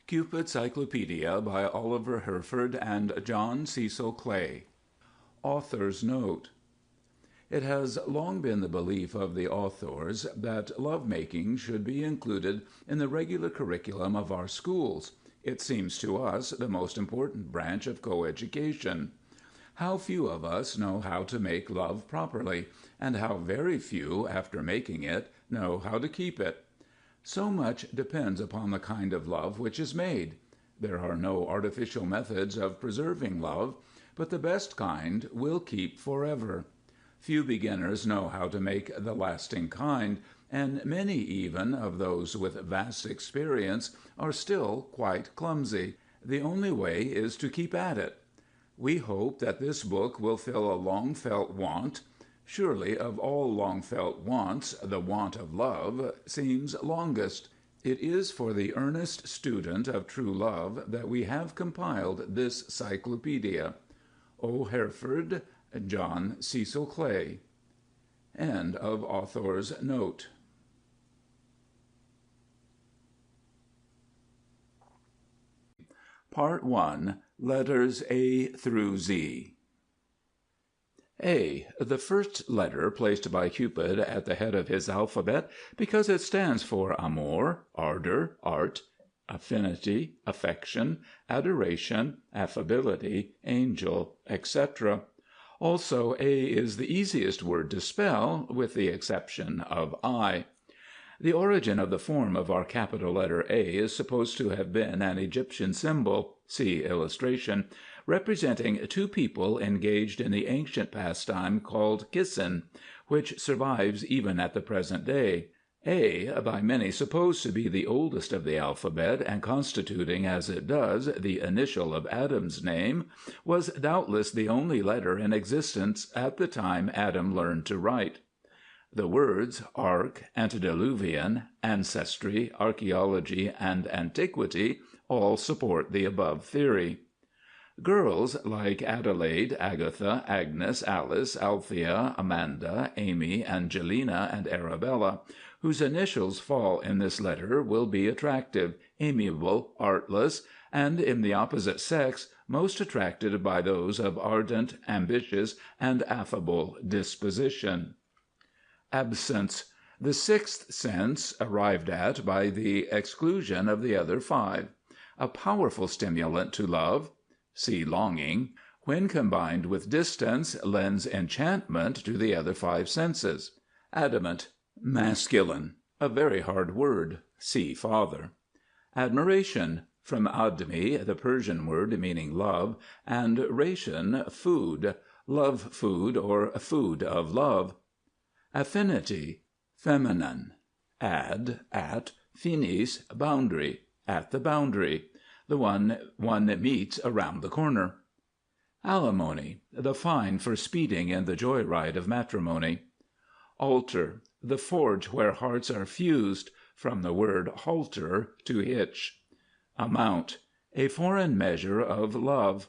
Cupid Cyclopedia by Oliver Herford and John Cecil Clay. Author's Note. It has long been the belief of the authors that love-making should be included in the regular curriculum of our schools. It seems to us the most important branch of coeducation. How few of us know how to make love properly, and how very few, after making it, know how to keep it. So much depends upon the kind of love which is made. There are no artificial methods of preserving love, but the best kind will keep forever. Few beginners know how to make the lasting kind, and many even of those with vast experience are still quite clumsy. The only way is to keep at it. We hope that this book will fill a long-felt want. Surely of all long-felt wants, the want of love seems longest. It is for the earnest student of true love that we have compiled this Cyclopedia. O. Herford, John Cecil Clay. End of author's note. Part 1. Letters A through Z. A, the first letter placed by Cupid at the head of his alphabet because it stands for amour, ardor, art, affinity, affection, adoration, affability, angel, etc. Also, A is the easiest word to spell, with the exception of I. The origin of the form of our capital letter A is supposed to have been an Egyptian symbol, see illustration, representing two people engaged in the ancient pastime called kissing, which survives even at the present day. A, by many supposed to be the oldest of the alphabet, and constituting, as it does, the initial of Adam's name, was doubtless the only letter in existence at the time Adam learned to write. The words ark, antediluvian, ancestry, archaeology, and antiquity all support the above theory. Girls like Adelaide, Agatha, Agnes, Alice, Althea, Amanda, Amy, Angelina, and Arabella, whose initials fall in this letter, will be attractive, amiable, artless, and, in the opposite sex, most attracted by those of ardent, ambitious, and affable disposition. Absence. The sixth sense, arrived at by the exclusion of the other five. A powerful stimulant to love. See longing. When combined with distance, lends enchantment to the other five senses. Adamant. Masculine. A very hard word. See father. Admiration. From admi, the Persian word meaning love, and ration, food. Love food, or food of love. Affinity. Feminine. Ad, at, finis, boundary, at the boundary, the one meets around the corner. Alimony, the fine for speeding in the joyride of matrimony. Altar, the forge where hearts are fused, from the word halter, to hitch. Amount, a foreign measure of love.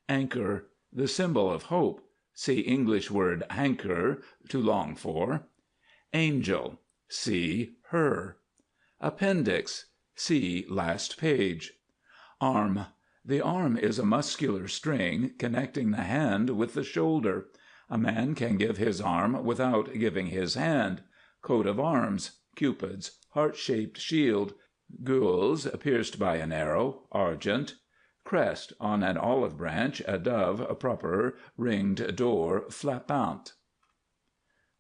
Anchor, the symbol of hope. See English word hanker, to long for. Angel, see her. Appendix, see last page. Arm. The arm is a muscular string connecting the hand with the shoulder. A man can give his arm without giving his hand. Coat of arms. Cupid's. Heart-shaped shield. Gules, pierced by an arrow. Argent. Crest. On an olive branch, a dove, a proper, ringed door, flappant.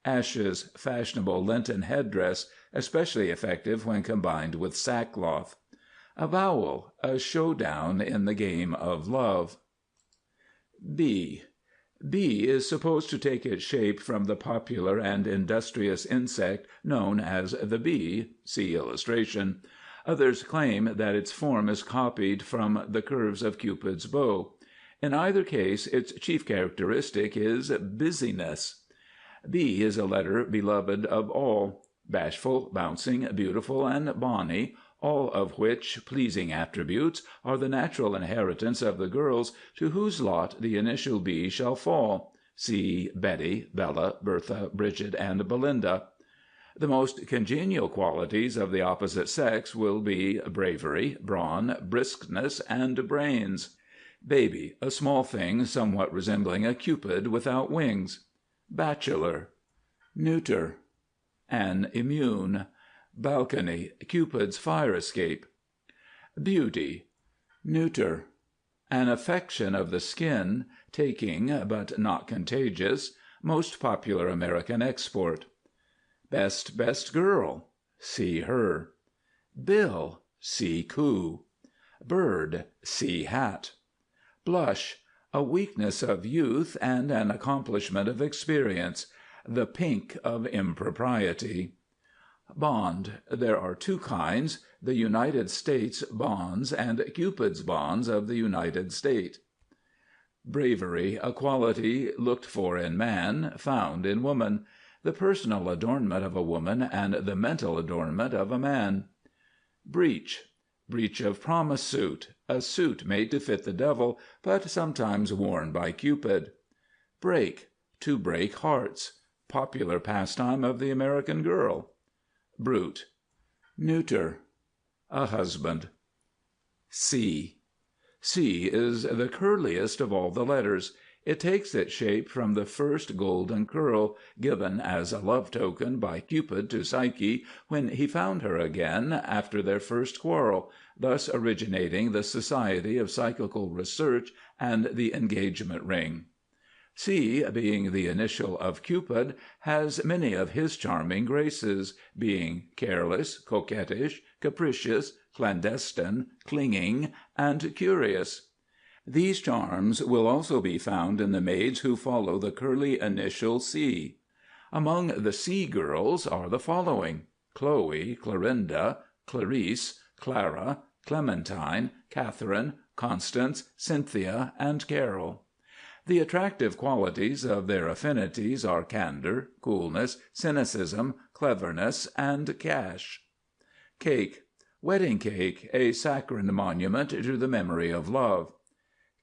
Ashes. Fashionable Lenten headdress, especially effective when combined with sackcloth. Avowal. A showdown in the game of love. Bee. Bee is supposed to take its shape from the popular and industrious insect known as the bee. See illustration. Others claim that its form is copied from the curves of Cupid's bow. In either case, its chief characteristic is busyness. B is a letter beloved of all. Bashful, bouncing, beautiful, and bonny, all of which pleasing attributes are the natural inheritance of the girls to whose lot the initial B shall fall. See Betty, Bella, Bertha, Bridget, and Belinda. The most congenial qualities of the opposite sex will be bravery, brawn, briskness, and brains. Baby, a small thing somewhat resembling a Cupid without wings. Bachelor. Neuter. An immune. Balcony, Cupid's fire escape. Beauty. Neuter. An affection of the skin, taking but not contagious, most popular American export. Best girl. See her. Bill. See coo. Bird. See hat. Blush. A weakness of youth and an accomplishment of experience. The pink of impropriety. Bond. There are two kinds, the United States bonds and Cupid's bonds of the United State. Bravery, a quality looked for in man, found in woman, the personal adornment of a woman and the mental adornment of a man. Breach. Breach of promise suit, a suit made to fit the devil, but sometimes worn by Cupid. Break. To break hearts. Popular pastime of the American girl. Brute. Neuter. A husband. C. C is the curliest of all the letters. It takes its shape from the first golden curl, given as a love token by Cupid to Psyche when he found her again after their first quarrel, thus originating the Society of Psychical Research and the engagement ring. C, being the initial of Cupid, has many of his charming graces, being careless, coquettish, capricious, clandestine, clinging, and curious. These charms will also be found in the maids who follow the curly initial C. Among the C girls are the following: Chloe, Clorinda, Clarice, Clara, Clementine, Catherine, Constance, Cynthia, and Carol. The attractive qualities of their affinities are candor, coolness, cynicism, cleverness, and cash. Cake. Wedding cake, a saccharine monument to the memory of love.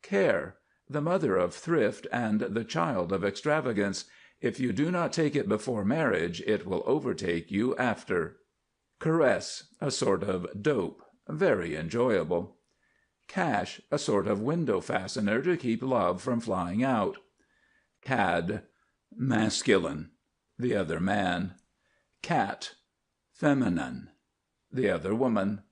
Care. The mother of thrift and the child of extravagance. If you do not take it before marriage, it will overtake you after. Caress. A sort of dope. Very enjoyable. Cash, a sort of window fastener to keep love from flying out. Cad. Masculine. The other man. Cat. Feminine. The other woman.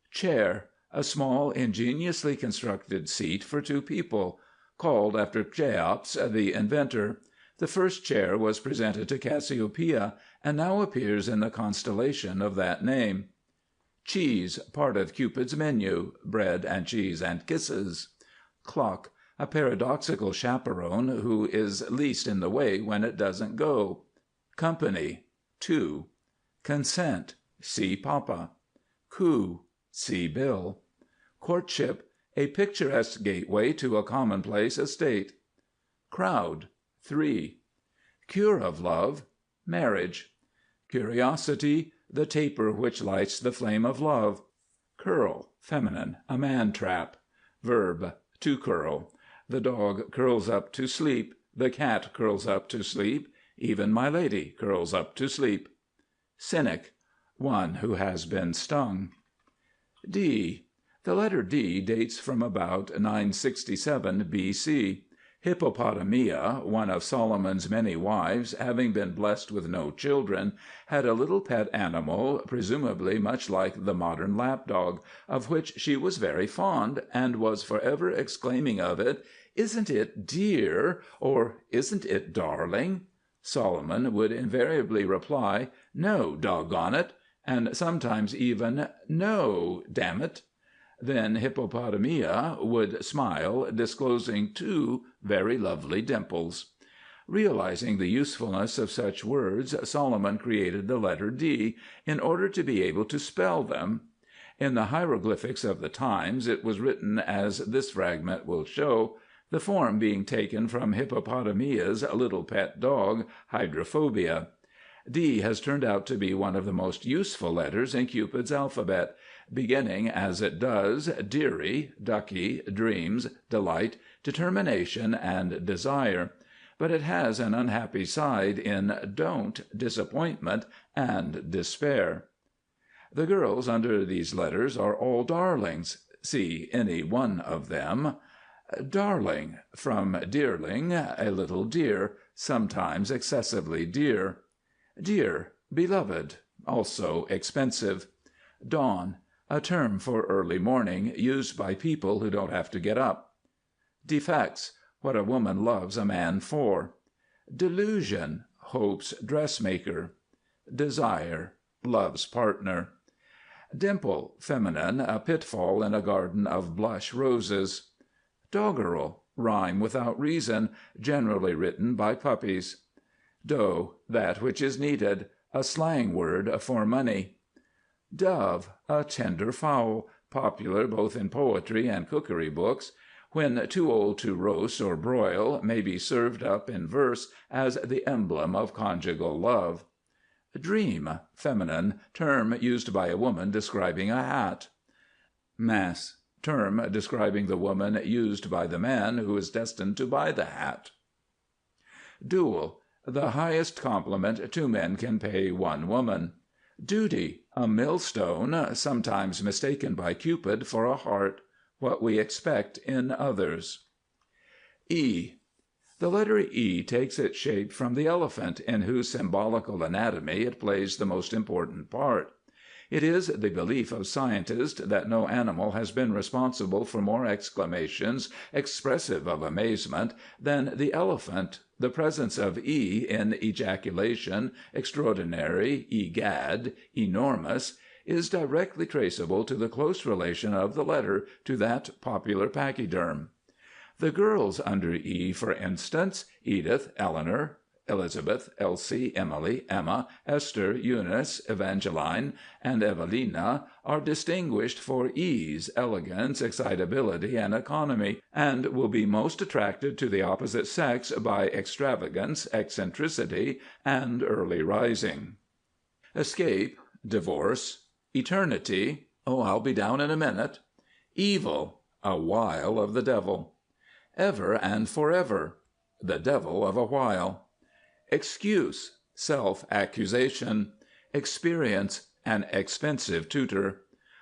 Chair. A small, ingeniously constructed seat for two people, called after Cheops, the inventor. The first chair was presented to Cassiopeia, and now appears in the constellation of that name. Cheese, part of Cupid's menu, bread and cheese and kisses. Clock, a paradoxical chaperone who is least in the way when it doesn't go. Company, two. Consent, see Papa. Coup, see Bill. Courtship, a picturesque gateway to a commonplace estate. Crowd, three. Cure of love, marriage. Curiosity, the taper which lights the flame of love. Curl, feminine, a man-trap. Verb, to curl. The dog curls up to sleep. The cat curls up to sleep. Even my lady curls up to sleep. Cynic, one who has been stung. D. The letter D dates from about 967 B.C. Hippopotamia, one of Solomon's many wives, having been blessed with no children, had a little pet animal, presumably much like the modern lapdog, of which she was very fond, and was forever exclaiming of it, "Isn't it dear?" or "Isn't it darling?" Solomon would invariably reply, "No, doggone it," and sometimes even, "No, damn it." Then Hippopotamia would smile, disclosing two very lovely dimples. Realizing the usefulness of such words, Solomon created the letter D, in order to be able to spell them. In the hieroglyphics of the times it was written as this fragment will show, the form being taken from Hippopotamia's little pet dog, Hydrophobia. D has turned out to be one of the most useful letters in Cupid's alphabet, beginning as it does, dearie, ducky, dreams, delight, determination, and desire, but it has an unhappy side in don't, disappointment, and despair. The girls under these letters are all darlings. See any one of them. Darling, from dearling, a little dear, sometimes excessively dear. Dear, beloved, also expensive. Dawn, a term for early morning, used by people who don't have to get up. Defects, what a woman loves a man for. Delusion, hope's dressmaker. Desire, love's partner. Dimple, feminine, a pitfall in a garden of blush roses. Doggerel, rhyme without reason, generally written by puppies. Dough, that which is kneaded, a slang word for money. Dove, a tender fowl, popular both in poetry and cookery books, when too old to roast or broil, may be served up in verse as the emblem of conjugal love. Dream, feminine, term used by a woman describing a hat. Mass, term describing the woman used by the man who is destined to buy the hat. Duel, the highest compliment two men can pay one woman. Duty, a millstone, sometimes mistaken by Cupid for a heart, what we expect in others. E. The letter E takes its shape from the elephant, in whose symbolical anatomy it plays the most important part. It is the belief of scientists that no animal has been responsible for more exclamations expressive of amazement than the elephant. The presence of E in ejaculation, extraordinary, egad, enormous, is directly traceable to the close relation of the letter to that popular pachyderm. The girls under E, for instance, Edith, Eleanor, Elizabeth, Elsie, Emily, Emma, Esther, Eunice, Evangeline, and Evelina, are distinguished for ease, elegance, excitability, and economy, and will be most attracted to the opposite sex by extravagance, eccentricity, and early rising. Escape, divorce. Eternity, oh, I'll be down in a minute. Evil, a wile of the devil. Ever and forever, the devil of a while. Excuse, self-accusation. Experience, an expensive tutor.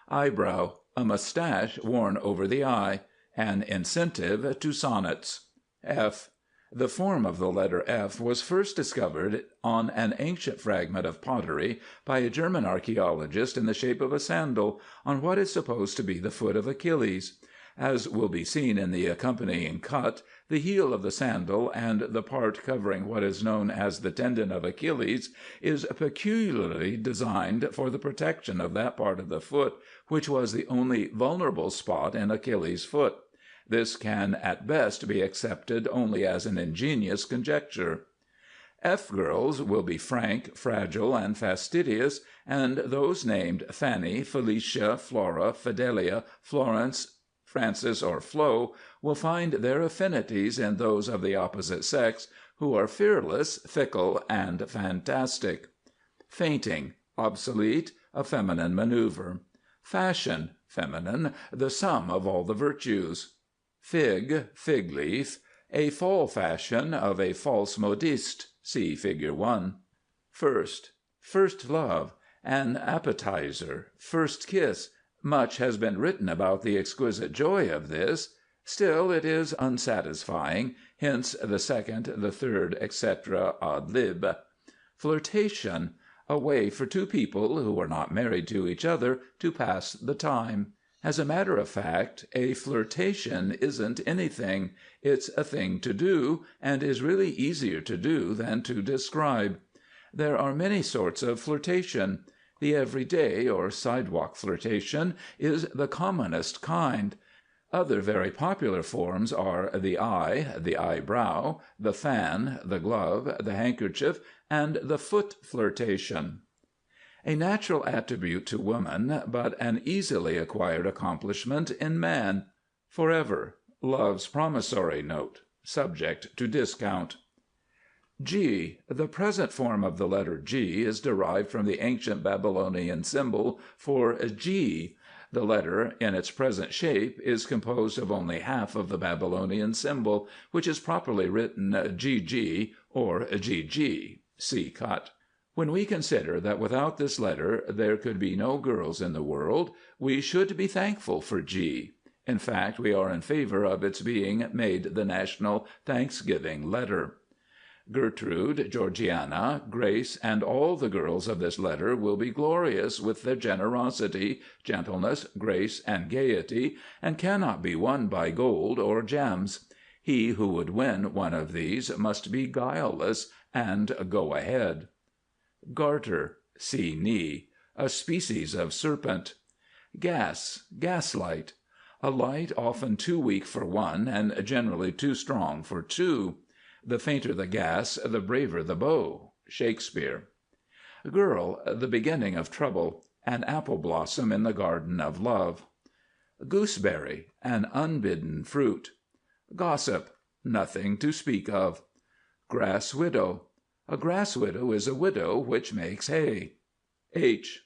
Eyebrow, a mustache worn over the eye, an incentive to sonnets. F. The form of the letter F was first discovered on an ancient fragment of pottery by a German archaeologist in the shape of a sandal, on what is supposed to be the foot of Achilles. As will be seen in the accompanying cut, the heel of the sandal and the part covering what is known as the tendon of Achilles is peculiarly designed for the protection of that part of the foot which was the only vulnerable spot in Achilles' foot. This can at best be accepted only as an ingenious conjecture. F girls will be frank, fragile, and fastidious, and those named Fanny, Felicia, Flora, Fidelia, Florence, Francis, or Flo will find their affinities in those of the opposite sex, who are fearless, fickle, and fantastic. Fainting, obsolete, a feminine maneuver. Fashion, feminine, the sum of all the virtues. Fig, fig leaf, a fall fashion of a false modiste. See Figure 1. First, first love, an appetizer, first kiss. Much has been written about the exquisite joy of this. Still, it is unsatisfying, hence the second, the third, etc. ad lib. Flirtation, a way for two people who are not married to each other to pass the time. As a matter of fact, a flirtation isn't anything. It's a thing to do, and is really easier to do than to describe. There are many sorts of flirtation. The everyday or sidewalk flirtation is the commonest kind. Other very popular forms are the eye, the eyebrow, the fan, the glove, the handkerchief, and the foot flirtation. A natural attribute to woman, but an easily acquired accomplishment in man. Forever, love's promissory note, subject to discount. G. The present form of the letter G is derived from the ancient Babylonian symbol for G. The letter, in its present shape, is composed of only half of the Babylonian symbol, which is properly written GG or GG. See cut. When we consider that without this letter there could be no girls in the world, we should be thankful for G. In fact, we are in favor of its being made the national Thanksgiving letter. Gertrude, Georgiana, Grace, and all the girls of this letter will be glorious with their generosity, gentleness, grace, and gaiety, and cannot be won by gold or gems. He who would win one of these must be guileless and go ahead. Garter, see knee, a species of serpent. Gas, gaslight, a light often too weak for one and generally too strong for two. The fainter the gas, the braver the bow. Shakespeare. Girl, the beginning of trouble, an apple blossom in the garden of love. Gooseberry, an unbidden fruit. Gossip, nothing to speak of. Grass widow, a grass widow is a widow which makes hay. H.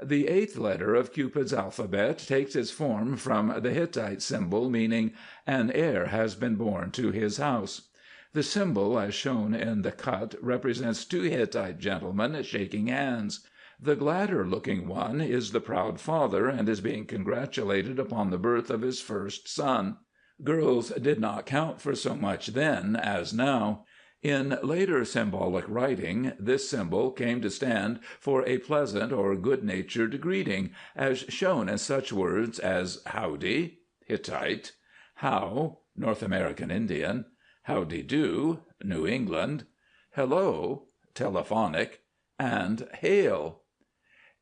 The eighth letter of Cupid's alphabet takes its form from the Hittite symbol meaning an heir has been born to his house. The symbol, as shown in the cut, represents two Hittite gentlemen shaking hands. The gladder-looking one is the proud father, and is being congratulated upon the birth of his first son. Girls did not count for so much then as now. In later symbolic writing, this symbol came to stand for a pleasant or good-natured greeting, as shown in such words as howdy, Hittite, how, North American Indian, howdy-do, New England, hello, telephonic, and hail.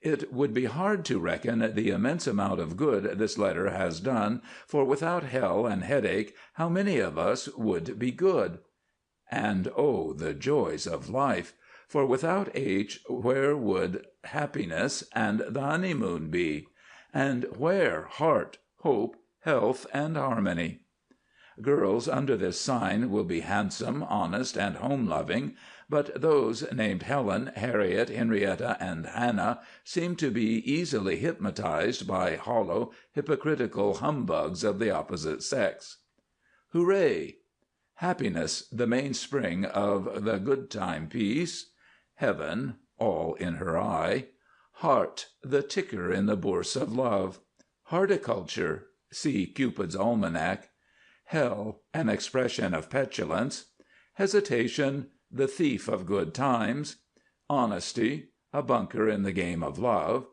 It would be hard to reckon the immense amount of good this letter has done, for without hell and headache, how many of us would be good? And oh, the joys of life! For without H, where would happiness and the honeymoon be? And where heart, hope, health, and harmony? Girls under this sign will be handsome, honest, and home-loving, but those named Helen, Harriet, Henrietta, and Hannah seem to be easily hypnotized by hollow, hypocritical humbugs of the opposite sex. Hooray! Happiness, the mainspring of the good-time piece. Heaven, all in her eye. Heart, the ticker in the bourse of love. Horticulture, see Cupid's almanac. Hell, an expression of petulance. Hesitation, the thief of good times. Honesty, a bunker in the game of love.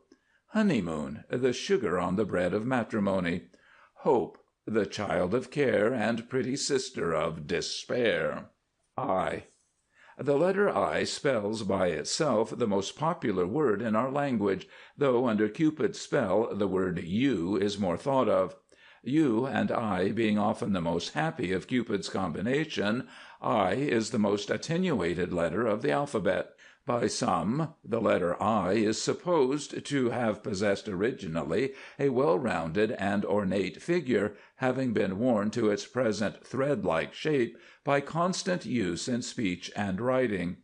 Honeymoon, the sugar on the bread of matrimony. Hope, the child of care and pretty sister of despair. I. The letter I spells by itself the most popular word in our language, though under Cupid's spell the word you is more thought of. You and I being often the most happy of Cupid's combination, I is the most attenuated letter of the alphabet. By some, the letter I is supposed to have possessed originally a well-rounded and ornate figure, having been worn to its present thread-like shape by constant use in speech and writing.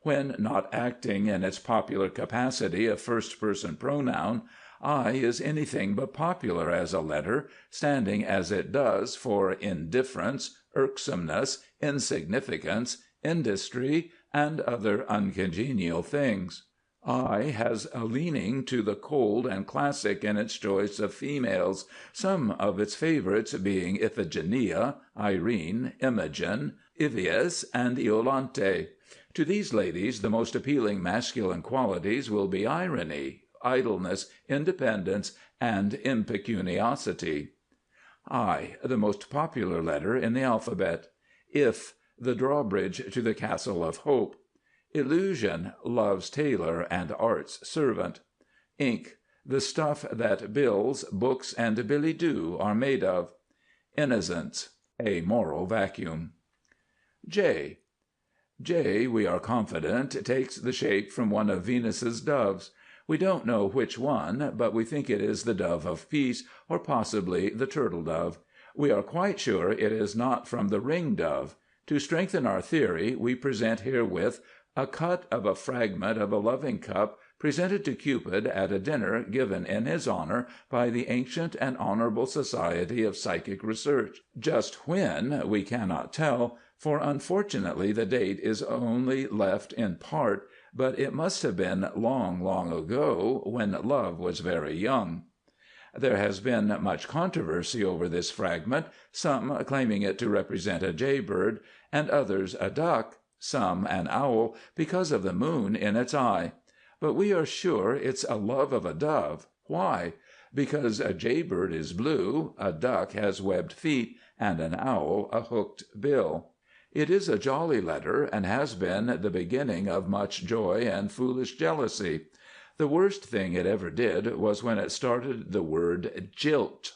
When not acting in its popular capacity of first-person pronoun, I is anything but popular as a letter, standing as it does for indifference, irksomeness, insignificance, industry, and other uncongenial things. I has a leaning to the cold and classic in its choice of females, some of its favorites being Iphigenia, Irene, Imogen, Ivias, and Iolante. To these ladies the most appealing masculine qualities will be irony, idleness, independence, and impecuniosity. I, the most popular letter in the alphabet. If, the drawbridge to the castle of hope. Illusion, love's tailor and art's servant. Ink, the stuff that bills, books, and billy-do are made of. Innocence, a moral vacuum. J. J, we are confident, takes the shape from one of Venus's doves. We don't know which one, but we think it is the dove of peace, or possibly the turtle-dove. We are quite sure it is not from the ring-dove. To strengthen our theory, we present herewith a cut of a fragment of a loving cup presented to Cupid at a dinner given in his honor by the Ancient and Honorable Society of Psychic Research. Just when, we cannot tell, for unfortunately the date is only left in part, but it must have been long, long ago, when love was very young. There has been much controversy over this fragment, some claiming it to represent a jaybird, and others a duck, some an owl, because of the moon in its eye. But we are sure it's a love of a dove. Why? Because a jaybird is blue, a duck has webbed feet, and an owl a hooked bill. It is a jolly letter, and has been the beginning of much joy and foolish jealousy. The worst thing it ever did was when it started the word jilt.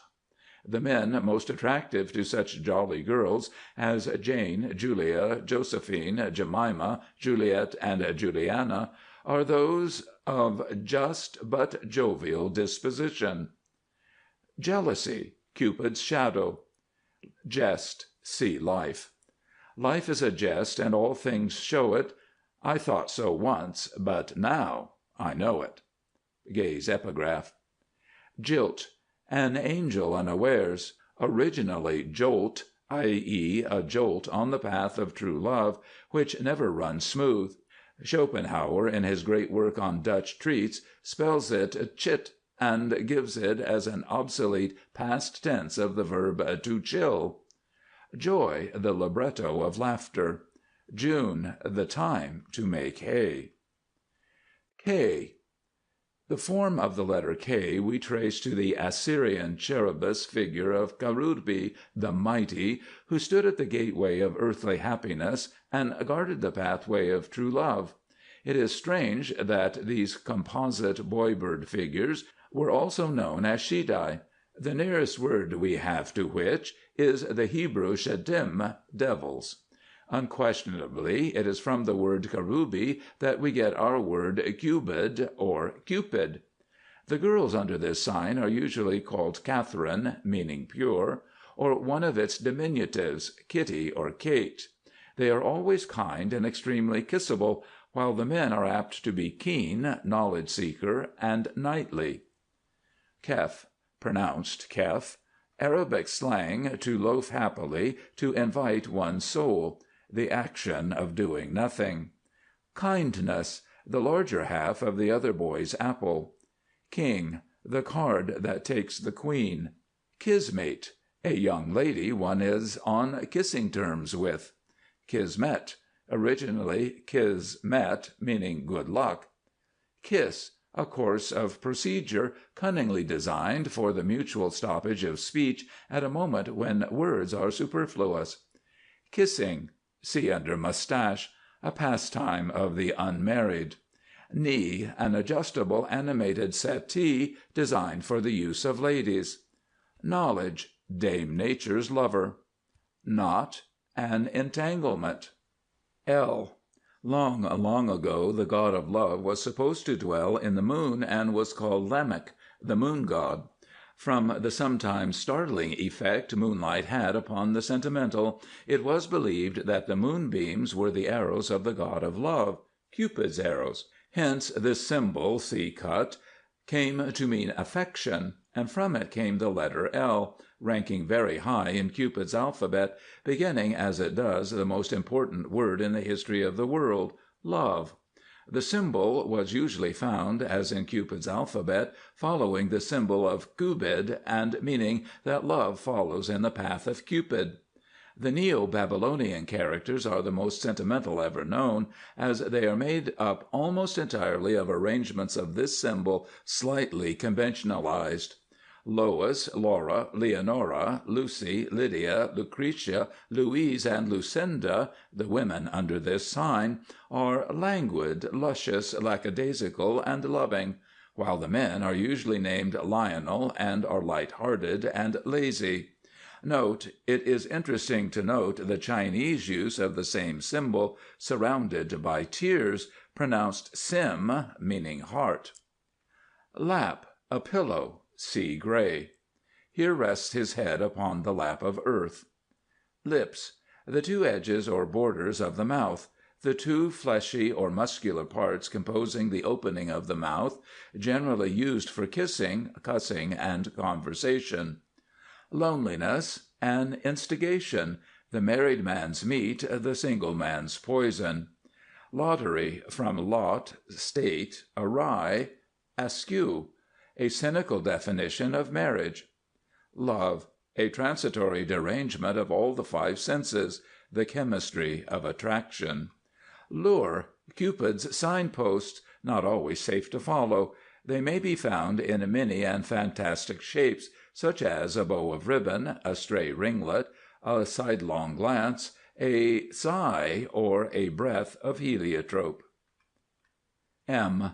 The men most attractive to such jolly girls as Jane, Julia, Josephine, Jemima, Juliet, and Juliana are those of just but jovial disposition. Jealousy, Cupid's shadow. Jest, see life. Life is a jest, and all things show it. I thought so once, but now I know it. Gay's Epigraph. Jilt, an angel unawares. Originally jolt, i.e., a jolt on the path of true love, which never runs smooth. Schopenhauer, in his great work on Dutch treats, spells it chit, and gives it as an obsolete past tense of the verb to chill. Joy, the libretto of laughter. June, the time to make hay. K. The form of the letter K we trace to the Assyrian cherubis figure of Karubi the Mighty, who stood at the gateway of earthly happiness and guarded the pathway of true love. It is strange that these composite boy-bird figures were also known as Shaddai, the nearest word we have to which is the Hebrew Sheddim, devils. Unquestionably, it is from the word Karubi that we get our word Cupid or Cupid. The girls under this sign are usually called Catherine, meaning pure, or one of its diminutives, Kitty or Kate. They are always kind and extremely kissable, while the men are apt to be keen, knowledge-seeker, and knightly. Kef, pronounced Kef, Arabic slang to loaf happily, to invite one's soul. The action of doing nothing. Kindness, the larger half of the other boy's apple. King, the card that takes the queen. Kismate, a young lady one is on kissing terms with. Kismet, originally kismet, meaning good luck. Kiss, a course of procedure cunningly designed for the mutual stoppage of speech at a moment when words are superfluous. Kissing, see under mustache, a pastime of the unmarried. Knee, an adjustable animated settee designed for the use of ladies. Knowledge, Dame Nature's lover. Knot, an entanglement. L. Long, long ago the god of love was supposed to dwell in the moon and was called Lamech, the moon god. From the sometimes startling effect moonlight had upon the sentimental, it was believed that the moonbeams were the arrows of the god of love, Cupid's arrows. Hence this symbol, see cut, came to mean affection, and from it came the letter L, ranking very high in Cupid's alphabet, beginning as it does the most important word in the history of the world, love. The symbol was usually found, as in Cupid's alphabet, following the symbol of Cupid, and meaning that love follows in the path of Cupid. The Neo-Babylonian characters are the most sentimental ever known, as they are made up almost entirely of arrangements of this symbol slightly conventionalized. Lois, Laura, Leonora, Lucy, Lydia, Lucretia, Louise, and Lucinda, the women under this sign, are languid, luscious, lackadaisical, and loving, while the men are usually named Lionel and are light-hearted and lazy. Note, it is interesting to note the Chinese use of the same symbol, surrounded by tears, pronounced sim, meaning heart. Lap, a pillow. See Gray. Here rests his head upon the lap of earth. Lips, the two edges or borders of the mouth. the two fleshy or muscular parts composing the opening of the mouth, generally used for kissing, cussing, and conversation. Loneliness, an instigation, the married man's meat, the single man's poison. Lottery, from lot, state, awry, askew, a cynical definition of marriage. Love, a transitory derangement of all the five senses, the chemistry of attraction. Lure, Cupid's signposts, not always safe to follow. They may be found in many and fantastic shapes, such as a bow of ribbon, a stray ringlet, a sidelong glance, a sigh, or a breath of heliotrope. M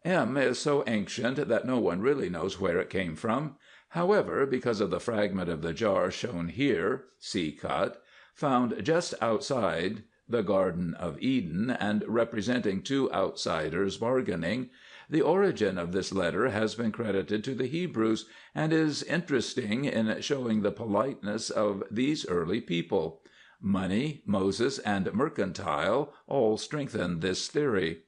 is so ancient that no one really knows where it came from. However, because of the fragment of the jar shown here (see cut), found just outside the Garden of Eden, and representing two outsiders bargaining, the origin of this letter has been credited to the Hebrews, and is interesting in showing the politeness of these early people. Money, Moses, and mercantile all strengthen this theory.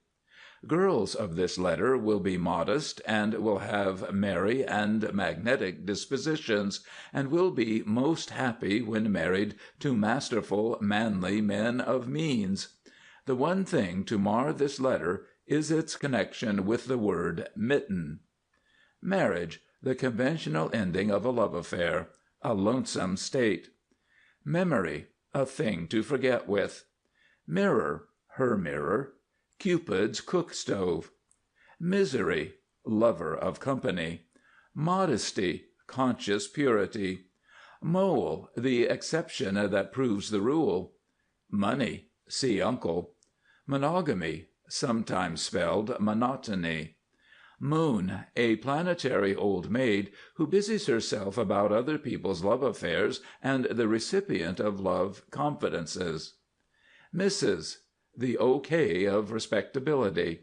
Girls of this letter will be modest, and will have merry and magnetic dispositions, and will be most happy when married to masterful, manly men of means. The one thing to mar this letter is its connection with the word mitten. Marriage, the conventional ending of a love affair, a lonesome state. Memory, a thing to forget with. Mirror, her mirror. Cupid's cook stove. Misery, lover of company. Modesty, conscious purity. Mole, the exception that proves the rule. Money, see uncle. Monogamy, sometimes spelled monotony. Moon, a planetary old maid who busies herself about other people's love affairs and the recipient of love confidences. Mrs., the OK of respectability.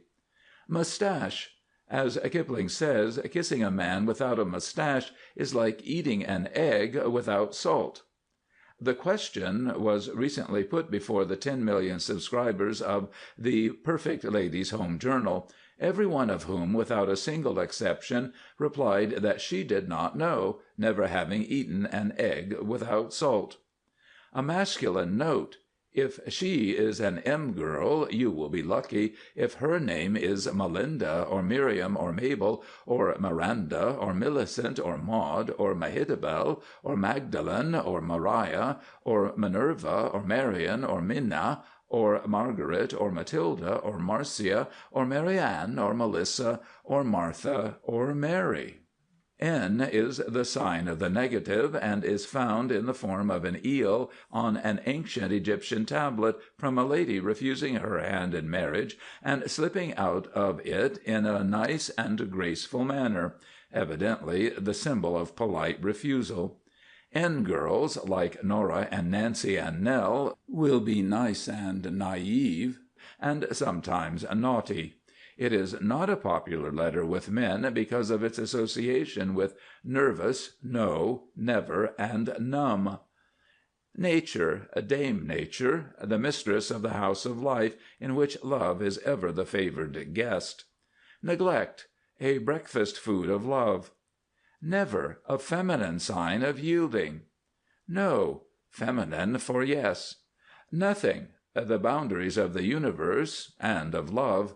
Mustache. As Kipling says, kissing a man without a mustache is like eating an egg without salt. The question was recently put before the 10 million subscribers of the Perfect Lady's Home Journal, every one of whom, without a single exception, replied that she did not know, never having eaten an egg without salt. A masculine note. If she is an M girl, you will be lucky if her name is Melinda, or Miriam, or Mabel, or Miranda, or Millicent, or Maud, or Mehitabel, or Magdalene, or Maria, or Minerva, or Marion, or Minna, or Margaret, or Matilda, or Marcia, or Marianne, or Melissa, or Martha, or Mary. N is the sign of the negative, and is found in the form of an eel on an ancient Egyptian tablet, from a lady refusing her hand in marriage and slipping out of it in a nice and graceful manner, evidently the symbol of polite refusal. N girls, like Nora and Nancy and Nell, will be nice and naive, and sometimes naughty. It is not a popular letter with men because of its association with nervous, no, never, and numb. Nature, Dame Nature, the mistress of the house of life, in which love is ever the favored guest. Neglect, a breakfast food of love. Never, a feminine sign of yielding. No, feminine for yes. Nothing, the boundaries of the universe and of love.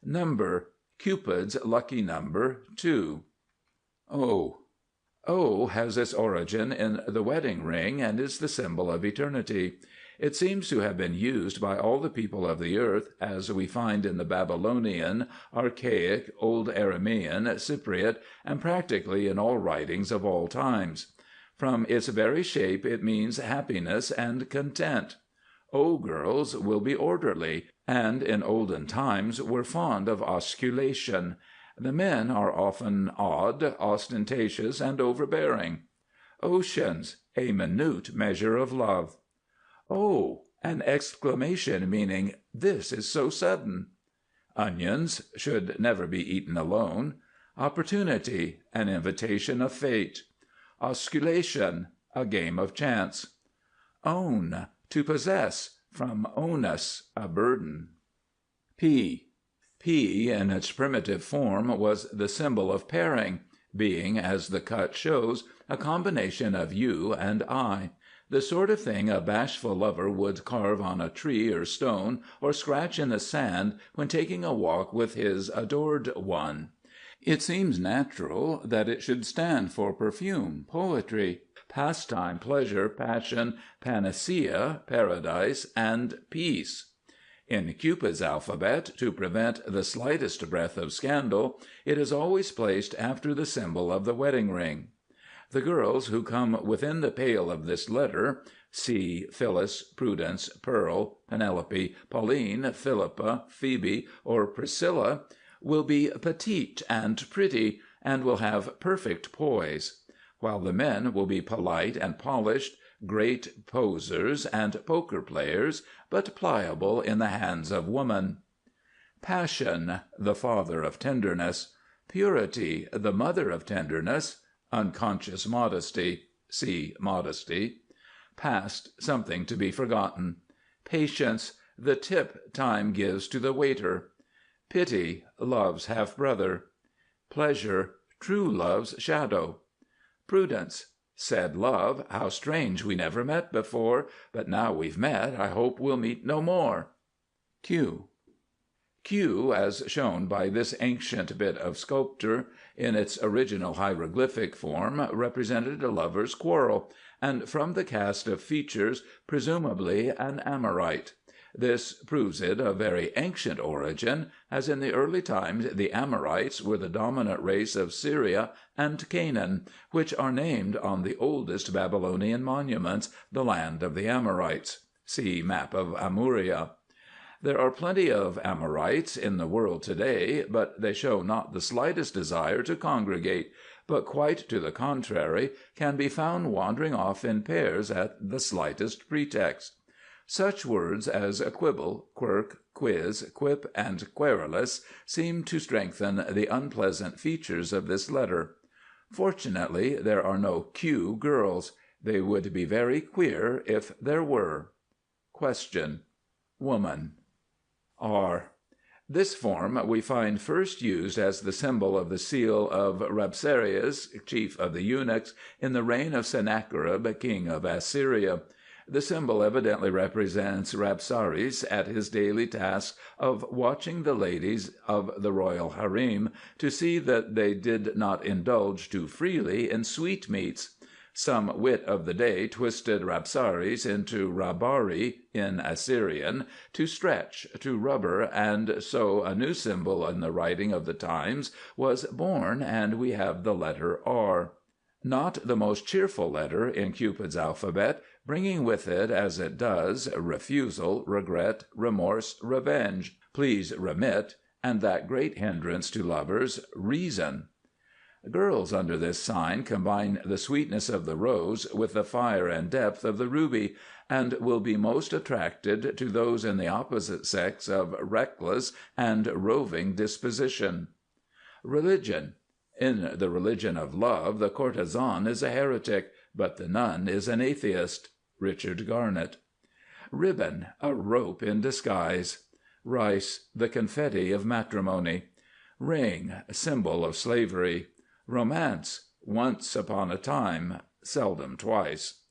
Number, Cupid's lucky number, 2. O has its origin in the wedding ring, and is the symbol of eternity. It seems to have been used by all the people of the earth, as we find in the Babylonian, archaic, old Aramean, Cypriot, and practically in all writings of all times. From its very shape it means happiness and content. O girls will be orderly, and in olden times were fond of osculation. The men are often odd, ostentatious, and overbearing. Oceans, a minute measure of love. Oh, an exclamation meaning, "This is so sudden." Onions should never be eaten alone. Opportunity, an invitation of fate. Osculation, a game of chance. Own, to possess, From onus, a burden. P. P in its primitive form was the symbol of pairing, being, as the cut shows, a combination of U and I, the sort of thing a bashful lover would carve on a tree or stone or scratch in the sand when taking a walk with his adored one. It seems natural that it should stand for perfume, poetry, pastime, pleasure, passion, panacea, paradise, and peace. In Cupid's alphabet, to prevent the slightest breath of scandal, it is always placed after the symbol of the wedding ring. The girls who come within the pale of this letter, see Phyllis, Prudence, Pearl, Penelope, Pauline, Philippa, Phoebe, or Priscilla, will be petite and pretty, and will have perfect poise, while the men will be polite and polished, great posers and poker players, but pliable in the hands of woman. Passion, the father of tenderness. Purity, the mother of tenderness. Unconscious modesty. See modesty. Past, something to be forgotten. Patience, the tip time gives to the waiter. Pity, love's half-brother. Pleasure, true love's shadow. Prudence, said love, how strange we never met before, but now we've met, I hope we'll meet no more. Q. Q, as shown by this ancient bit of sculpture, in its original hieroglyphic form, represented a lover's quarrel, and from the cast of features, presumably an Amorite. This proves it of very ancient origin, as in the early times the Amorites were the dominant race of Syria and Canaan, which are named on the oldest Babylonian monuments, the land of the Amorites. See map of Amoria. There are plenty of Amorites in the world to-day, but they show not the slightest desire to congregate, but quite to the contrary, can be found wandering off in pairs at the slightest pretext. Such words as quibble, quirk, quiz, quip, and querulous seem to strengthen the unpleasant features of this letter. Fortunately, there are no Q girls. They would be very queer if there were. Question. Woman. R. This form we find first used as the symbol of the seal of Rabsaris, chief of the eunuchs, in the reign of Sennacherib, king of Assyria. The symbol evidently represents Rabsaris at his daily task of watching the ladies of the royal harem to see that they did not indulge too freely in sweetmeats. Some wit of the day twisted Rabsaris into Rabari in Assyrian, to stretch, to rubber, and so a new symbol in the writing of the times was born, and we have the letter R. Not the most cheerful letter in Cupid's alphabet, bringing with it, as it does, refusal, regret, remorse, revenge, please remit, and that great hindrance to lovers, reason. Girls under this sign combine the sweetness of the rose with the fire and depth of the ruby, and will be most attracted to those in the opposite sex of reckless and roving disposition. Religion. In the religion of love, the courtesan is a heretic, but the nun is an atheist. Richard Garnett. Ribbon, a rope in disguise. Rice, the confetti of matrimony. Ring, symbol of slavery. Romance, once upon a time, seldom twice.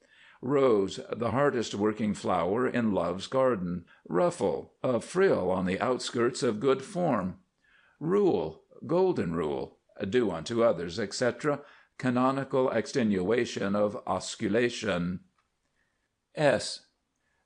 Rose, the hardest working flower in love's garden. Ruffle, a frill on the outskirts of good form. Rule, golden rule, do unto others, etc., canonical extenuation of osculation. S.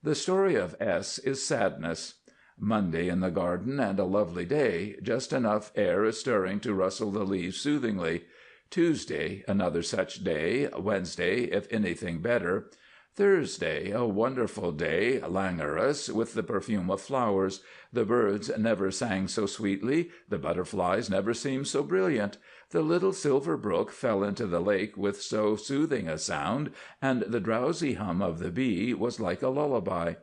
The story of S is sadness. Monday in the garden and a lovely day, just enough air is stirring to rustle the leaves soothingly. Tuesday, another such day. Wednesday, if anything better. Thursday, a wonderful day, languorous, with the perfume of flowers. The birds never sang so sweetly, the butterflies never seemed so brilliant. The little silver brook fell into the lake with so soothing a sound, and the drowsy hum of the bee was like a lullaby.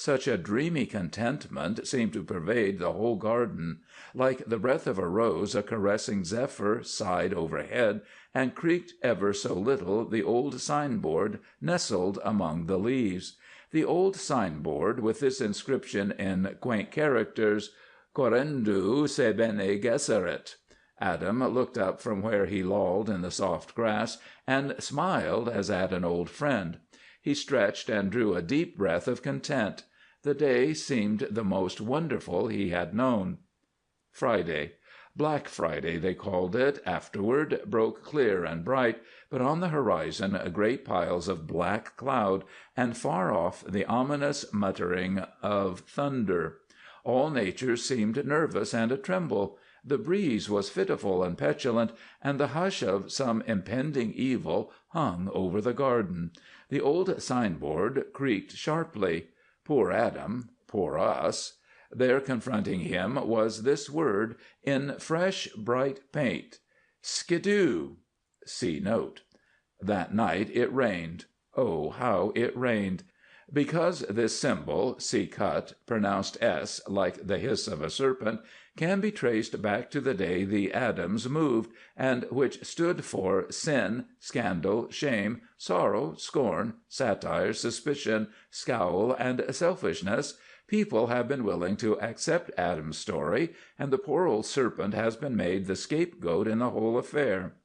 Such a dreamy contentment seemed to pervade the whole garden. Like the breath of a rose, a caressing zephyr sighed overhead, and creaked ever so little the old signboard nestled among the leaves. The old signboard, with this inscription in quaint characters, "Corendu se bene gesserit." Adam looked up from where he lolled in the soft grass, and smiled as at an old friend. He stretched and drew a deep breath of content. The day seemed the most wonderful he had known. Friday. Black Friday, they called it, afterward, broke clear and bright, but on the horizon great piles of black cloud, and far off the ominous muttering of thunder. All nature seemed nervous and a-tremble. The breeze was fitful and petulant, and the hush of some impending evil hung over the garden. The old signboard creaked sharply. Poor Adam, poor us. There confronting him was this word, in fresh, bright paint: skidoo. See note. That night it rained. Oh, how it rained! Because this symbol, see cut, pronounced S like the hiss of a serpent, can be traced back to the day the atoms moved, and which stood for sin, scandal, shame, sorrow, scorn, satire, suspicion, scowl, and selfishness, people have been willing to accept Adam's story, and the poor old serpent has been made the scapegoat in the whole affair.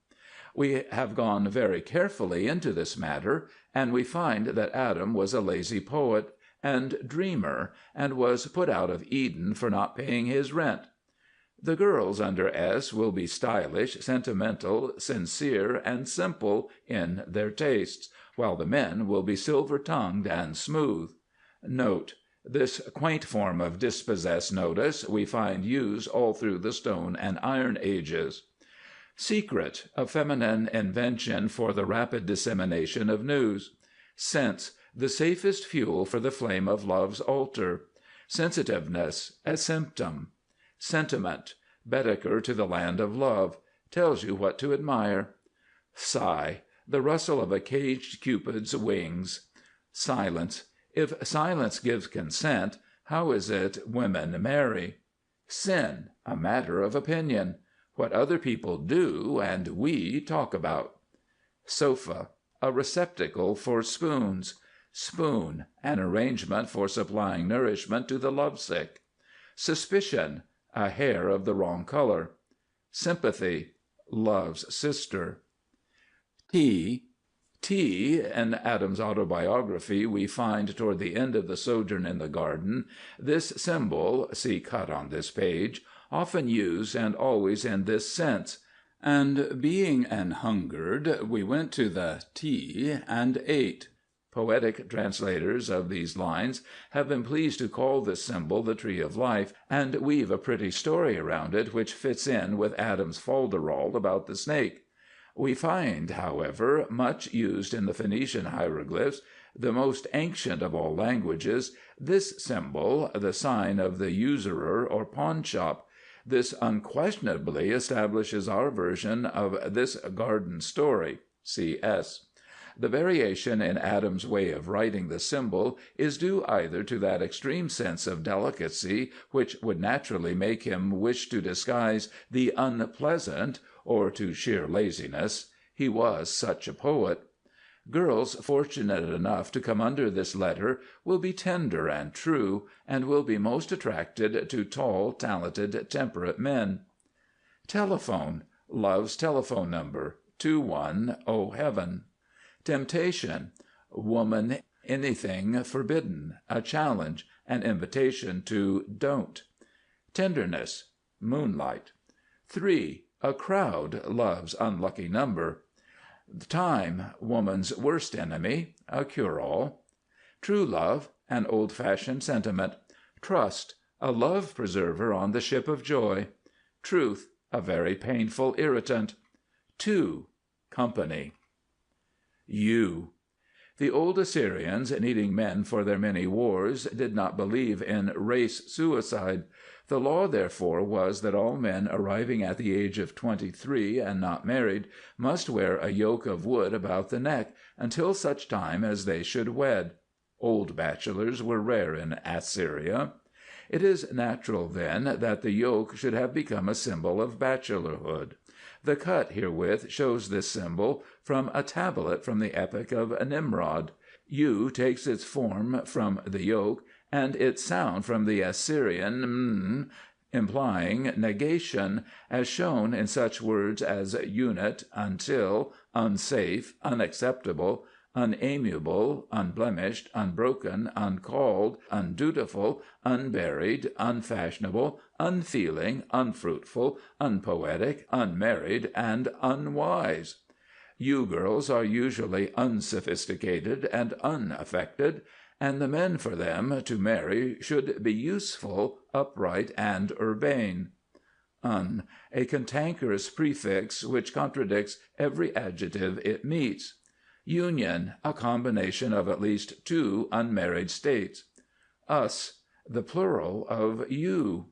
We have gone very carefully into this matter, and we find that Adam was a lazy poet and dreamer, and was put out of Eden for not paying his rent. The girls under S will be stylish, sentimental, sincere, and simple in their tastes, while the men will be silver-tongued and smooth. Note. This quaint form of dispossessed notice we find used all through the Stone and Iron Ages. Secret, a feminine invention for the rapid dissemination of news. Sense, the safest fuel for the flame of love's altar. Sensitiveness, a symptom. Sentiment, Baedeker to the land of love, tells you what to admire. Sigh, the rustle of a caged Cupid's wings. Silence, if silence gives consent, how is it women marry? Sin, a matter of opinion. What other people do and we talk about. Sofa, a receptacle for spoons. Spoon, an arrangement for supplying nourishment to the lovesick. Suspicion, a hair of the wrong color. Sympathy, love's sister. Tea, in Adam's autobiography we find toward the end of the sojourn in the garden, this symbol, see cut on this page, often used and always in this sense. And being an hungered, we went to the tea and ate. Poetic translators of these lines have been pleased to call this symbol the tree of life, and weave a pretty story around it which fits in with Adam's folderol about the snake. We find, however, much used in the Phoenician hieroglyphs, the most ancient of all languages, this symbol, the sign of the usurer or pawnshop. This unquestionably establishes our version of this garden story. C.S. The variation in Adam's way of writing the symbol is due either to that extreme sense of delicacy which would naturally make him wish to disguise the unpleasant, or to sheer laziness. He was such a poet. Girls fortunate enough to come under this letter will be tender and true, and will be most attracted to tall, talented, temperate men. Telephone, love's telephone number, 21, O Heaven. Temptation, woman, anything forbidden, a challenge, an invitation to don't. Tenderness, moonlight. 3, a crowd, love's unlucky number. Time, woman's worst enemy, a cure-all. True love, an old-fashioned sentiment. Trust, a love-preserver on the ship of joy. Truth, a very painful irritant. 2, company. U. The old Assyrians, needing men for their many wars, did not believe in race suicide. The law, therefore, was that all men arriving at the age of 23 and not married must wear a yoke of wood about the neck until such time as they should wed. Old bachelors were rare in Assyria. It is natural, then, that the yoke should have become a symbol of bachelorhood. The cut herewith shows this symbol from a tablet from the epic of Nimrod. U takes its form from the yoke, and its sound from the Assyrian m, implying negation, as shown in such words as unit, until, unsafe, unacceptable, unamiable, unblemished, unbroken, uncalled, undutiful, unburied, unfashionable, unfeeling, unfruitful, unpoetic, unmarried, and unwise. You girls are usually unsophisticated and unaffected, and the men for them to marry should be useful, upright, and urbane. A cantankerous prefix which contradicts every adjective it meets. Union, a combination of at least two unmarried states. Us, the plural of you.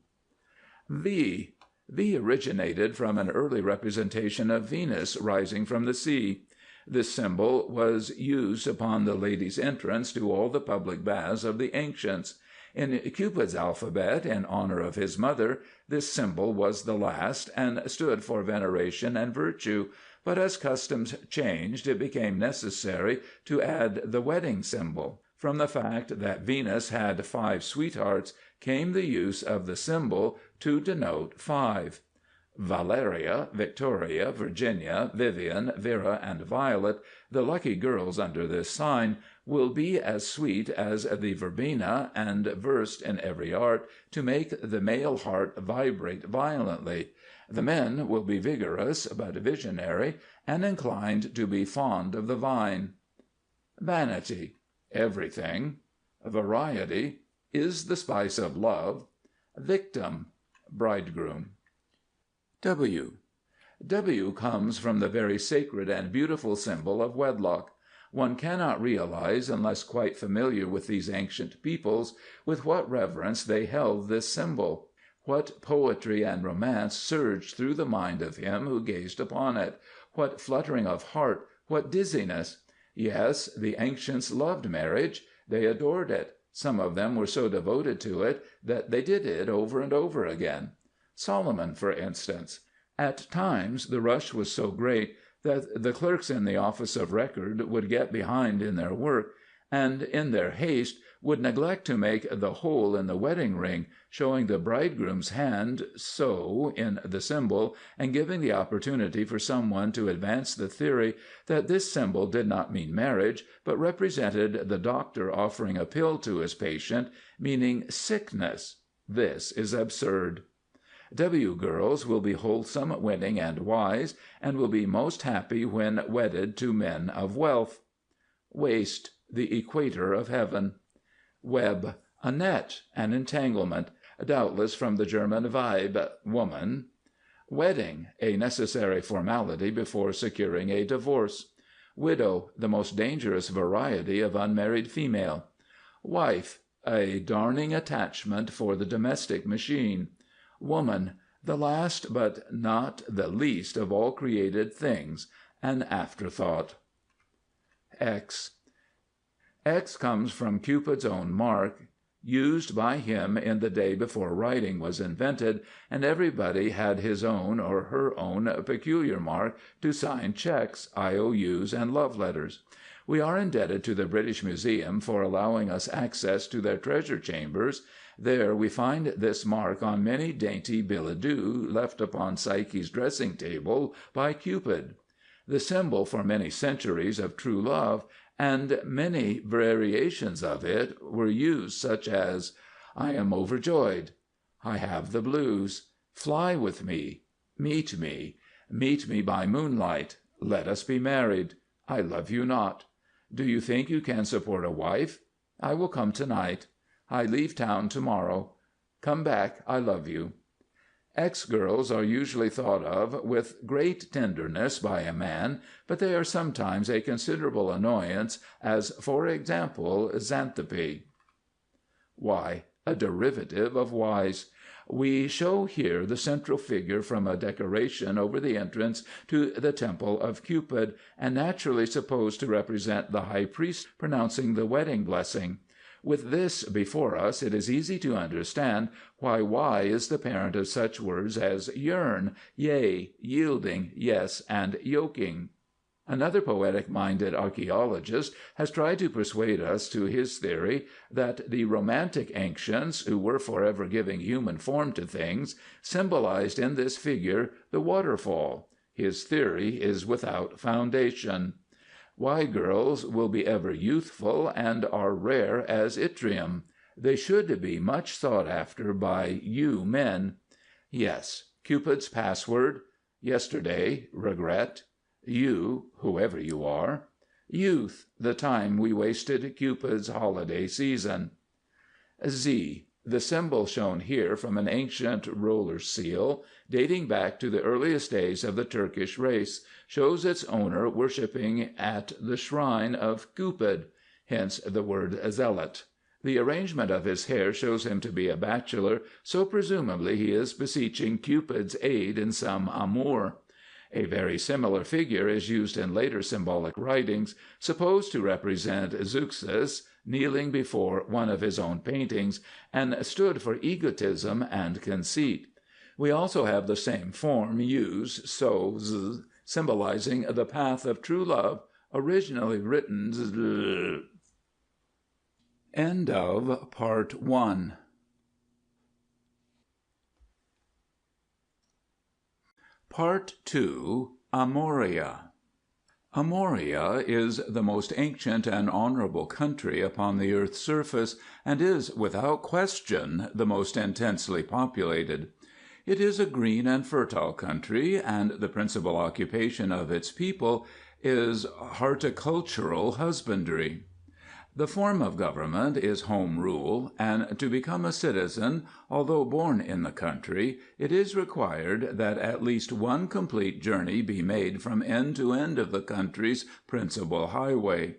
V originated from an early representation of Venus rising from the sea. This symbol was used upon the lady's entrance to all the public baths of the ancients. In Cupid's alphabet, in honor of his mother, this symbol was the last, and stood for veneration and virtue, but as customs changed, it became necessary to add the wedding symbol. From the fact that Venus had 5 sweethearts came the use of the symbol to denote 5. Valeria, Victoria, Virginia, Vivian, Vera, and Violet, the lucky girls under this sign, will be as sweet as the verbena and versed in every art to make the male heart vibrate violently. The men will be vigorous but visionary, and inclined to be fond of the vine. Vanity. Everything. Variety. Is the spice of love. Victim. Bridegroom. W comes from the very sacred and beautiful symbol of wedlock. One cannot realize, unless quite familiar with these ancient peoples, with what reverence they held this symbol. What poetry and romance surged through the mind of him who gazed upon it, what fluttering of heart, what dizziness! Yes, the ancients loved marriage. They adored it. Some of them were so devoted to it that they did it over and over again. Solomon, for instance. At times the rush was so great that the clerks in the office of record would get behind in their work, and in their haste would neglect to make the hole in the wedding ring, showing the bridegroom's hand so in the symbol, and giving the opportunity for someone to advance the theory that this symbol did not mean marriage, but represented the doctor offering a pill to his patient, meaning sickness. This is absurd. W girls will be wholesome, winning, and wise, and will be most happy when wedded to men of wealth. Waist, the equator of heaven. Web, a net, an entanglement, doubtless from the German Weib, woman. Wedding, a necessary formality before securing a divorce. Widow, the most dangerous variety of unmarried female. Wife, a darning attachment for the domestic machine. Woman, the last but not the least of all created things, an afterthought. X comes from Cupid's own mark, used by him in the day before writing was invented, and everybody had his own or her own peculiar mark to sign checks, IOUs, and love letters. We are indebted to the British Museum for allowing us access to their treasure chambers. There we find this mark on many dainty billets doux left upon Psyche's dressing table by Cupid. The symbol for many centuries of true love, and many variations of it were used, such as I am overjoyed, I have the blues, fly with me, meet me by moonlight, let us be married, I love you not. Do you think you can support a wife? I will come tonight. I leave town tomorrow. Come back, I love you. Ex-girls are usually thought of with great tenderness by a man, but they are sometimes a considerable annoyance, as, for example, Xanthopy. Y, a derivative of wise. We show here the central figure from a decoration over the entrance to the temple of Cupid, and naturally supposed to represent the high priest pronouncing the wedding blessing. With this before us, it is easy to understand why Y is the parent of such words as yearn, yea, yielding, yes, and yoking. Another poetic-minded archaeologist has tried to persuade us to his theory that the romantic ancients, who were forever giving human form to things, symbolized in this figure the waterfall. His theory is without foundation. Y girls will be ever youthful and are rare as yttrium. They should be much sought after by you men. Yes, Cupid's password: yesterday, regret; you, whoever you are; youth, the time we wasted Cupid's holiday season. Z, the symbol shown here from an ancient roller seal, dating back to the earliest days of the Turkish race, shows its owner worshipping at the shrine of Cupid, hence the word zealot. The arrangement of his hair shows him to be a bachelor, so presumably he is beseeching Cupid's aid in some amour. A very similar figure is used in later symbolic writings, supposed to represent Zeuxis kneeling before one of his own paintings, and stood for egotism and conceit. We also have the same form used, so Z, symbolizing the path of true love, originally written Z. End of Part 1. Part 2. Amoria. Amoria is the most ancient and honorable country upon the earth's surface, and is, without question, the most intensely populated. It is a green and fertile country, and the principal occupation of its people is horticultural husbandry. The form of government is home rule, and to become a citizen, although born in the country, it is required that at least one complete journey be made from end to end of the country's principal highway.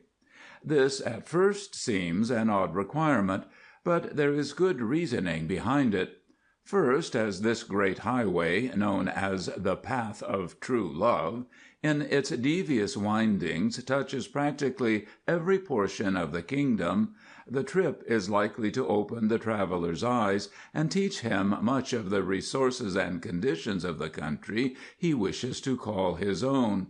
This at first seems an odd requirement, but there is good reasoning behind it. First, as this great highway, known as the Path of True Love, in its devious windings touches practically every portion of the kingdom, the trip is likely to open the traveler's eyes and teach him much of the resources and conditions of the country he wishes to call his own.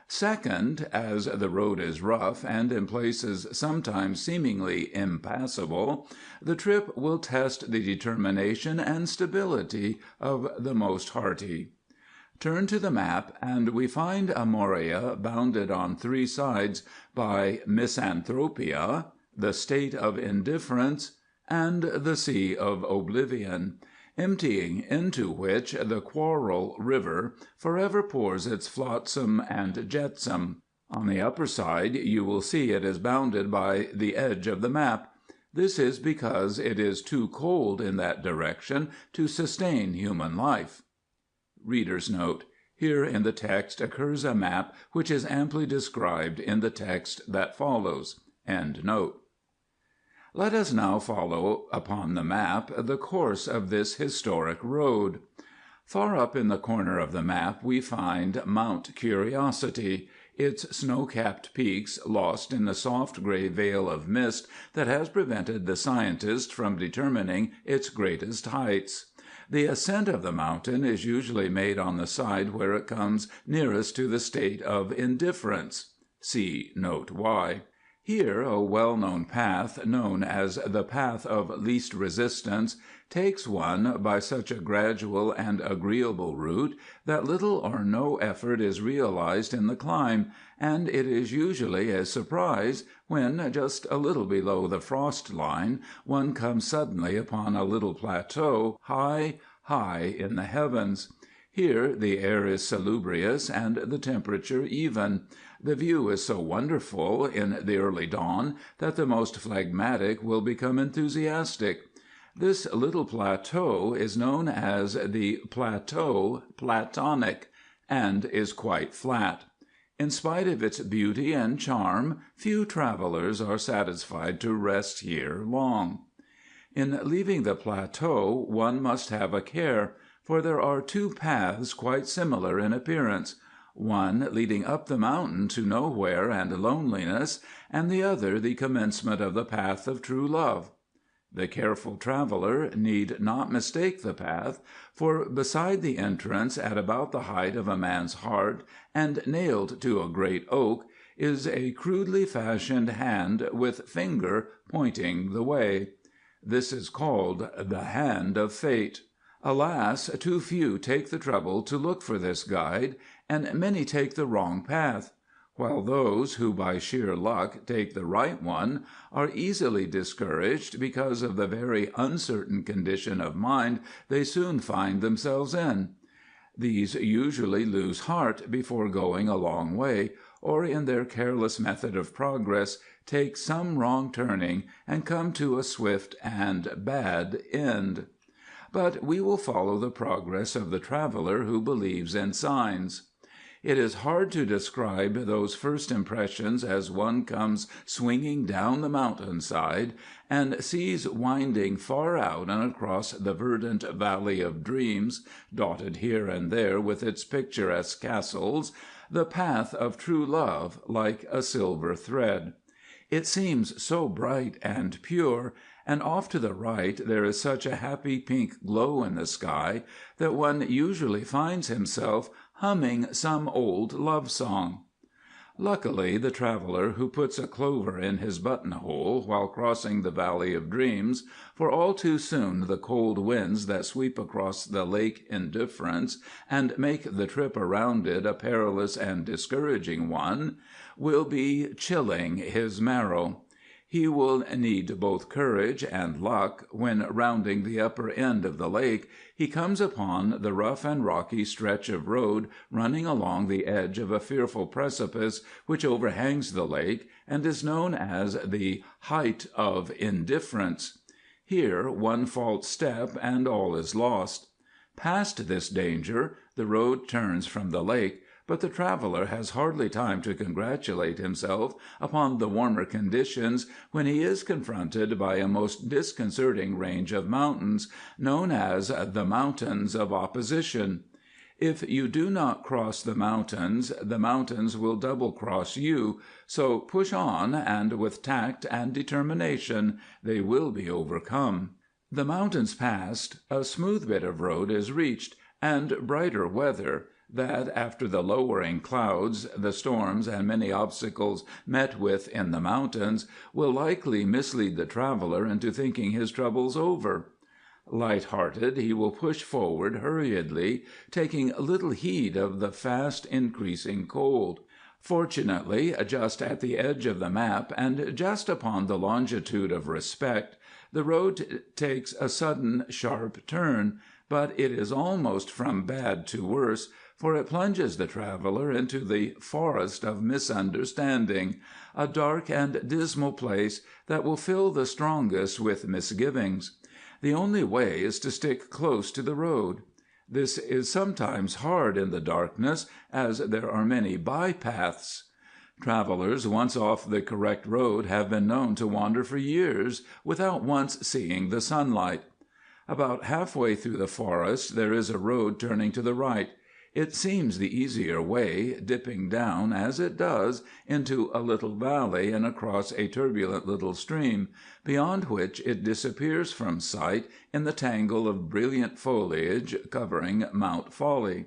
Second, as the road is rough and in places sometimes seemingly impassable, the trip will test the determination and stability of the most hardy. Turn to the map, and we find Amoria bounded on three sides by Misanthropia, the state of indifference, and the sea of oblivion, emptying into which the Quarrel River forever pours its flotsam and jetsam. On the upper side you will see it is bounded by the edge of the map. This is because it is too cold in that direction to sustain human life. Reader's note: here in the text occurs a map which is amply described in the text that follows. End note. Let us now follow upon the map the course of this historic road. Far up in the corner of the map we find Mount Curiosity, its snow-capped peaks lost in the soft gray veil of mist that has prevented the scientist from determining its greatest heights. The ascent of the mountain is usually made on the side where it comes nearest to the state of indifference. See Note Y. Here a well-known path, known as the Path of Least Resistance, takes one by such a gradual and agreeable route that little or no effort is realized in the climb, and it is usually a surprise when, just a little below the frost line, one comes suddenly upon a little plateau high, high in the heavens. Here the air is salubrious and the temperature even. The view is so wonderful in the early dawn that the most phlegmatic will become enthusiastic. This little plateau is known as the Plateau Platonic, and is quite flat. In spite of its beauty and charm, few travelers are satisfied to rest here long. In leaving the plateau one must have a care, for there are two paths quite similar in appearance, one leading up the mountain to nowhere and loneliness, and the other the commencement of the path of true love. The careful traveler need not mistake the path, for beside the entrance, at about the height of a man's heart and nailed to a great oak, is a crudely fashioned hand with finger pointing the way. This is called the Hand of Fate. Alas, too few take the trouble to look for this guide, and many take the wrong path, while those who by sheer luck take the right one are easily discouraged because of the very uncertain condition of mind they soon find themselves in. These usually lose heart before going a long way, or in their careless method of progress take some wrong turning and come to a swift and bad end. But we will follow the progress of the traveler who believes in signs. It is hard to describe those first impressions as one comes swinging down the mountainside and sees winding far out and across the verdant valley of dreams, dotted here and there with its picturesque castles, the path of true love like a silver thread. It seems so bright and pure, and off to the right there is such a happy pink glow in the sky that one usually finds himself humming some old love song. Luckily, the traveler who puts a clover in his buttonhole while crossing the Valley of Dreams, for all too soon the cold winds that sweep across the Lake Indifference and make the trip around it a perilous and discouraging one, will be chilling his marrow. He will need both courage and luck when, rounding the upper end of the lake, he comes upon the rough and rocky stretch of road running along the edge of a fearful precipice which overhangs the lake and is known as the Height of Indifference. Here one false step and all is lost. Past this danger, the road turns from the lake, but the traveler has hardly time to congratulate himself upon the warmer conditions when he is confronted by a most disconcerting range of mountains, known as the Mountains of Opposition. If you do not cross the mountains will double-cross you, so push on, and with tact and determination they will be overcome. The mountains passed, a smooth bit of road is reached, and brighter weather, that, after the lowering clouds, the storms, and many obstacles met with in the mountains, will likely mislead the traveler into thinking his troubles over. Light-hearted, he will push forward hurriedly, taking little heed of the fast increasing cold. Fortunately, just at the edge of the map, and just upon the longitude of respect, the road takes a sudden sharp turn, but it is almost from bad to worse, for it plunges the traveler into the Forest of Misunderstanding, a dark and dismal place that will fill the strongest with misgivings. The only way is to stick close to the road. This is sometimes hard in the darkness, as there are many by-paths. Travelers once off the correct road have been known to wander for years without once seeing the sunlight. About halfway through the forest there is a road turning to the right. It seems the easier way, dipping down, as it does, into a little valley and across a turbulent little stream, beyond which it disappears from sight in the tangle of brilliant foliage covering Mount Folly.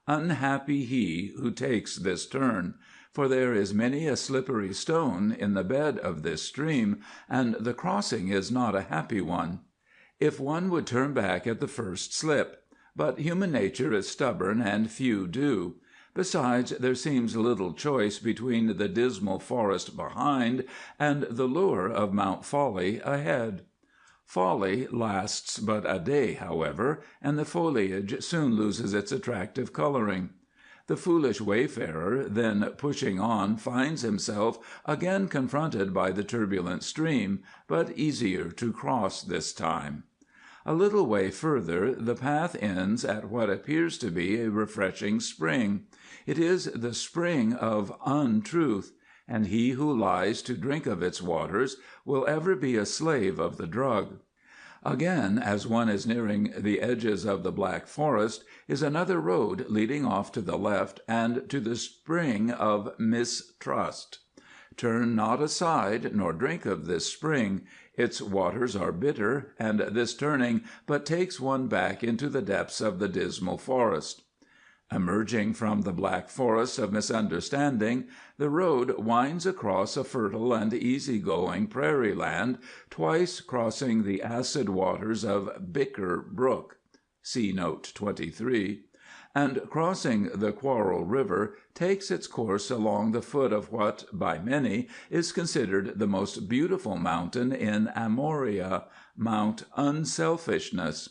Unhappy he who takes this turn, for there is many a slippery stone in the bed of this stream, and the crossing is not a happy one. If one would turn back at the first slip, but human nature is stubborn and few do. Besides, there seems little choice between the dismal forest behind and the lure of Mount Folly ahead. Folly lasts but a day, however, and the foliage soon loses its attractive coloring. The foolish wayfarer, then pushing on, finds himself again confronted by the turbulent stream, but easier to cross this time. A little way further the path ends at what appears to be a refreshing spring. It is the spring of untruth, and he who lies to drink of its waters will ever be a slave of the drug. Again, as one is nearing the edges of the Black Forest, is another road leading off to the left and to the spring of Mistrust. Turn not aside, nor drink of this spring. Its waters are bitter, and this turning but takes one back into the depths of the dismal forest. Emerging from the Black Forest of Misunderstanding, the road winds across a fertile and easy-going prairie land, twice crossing the acid waters of Bicker Brook (see Note 23), and crossing the Quarrel River, takes its course along the foot of what, by many, is considered the most beautiful mountain in Amoria, Mount Unselfishness.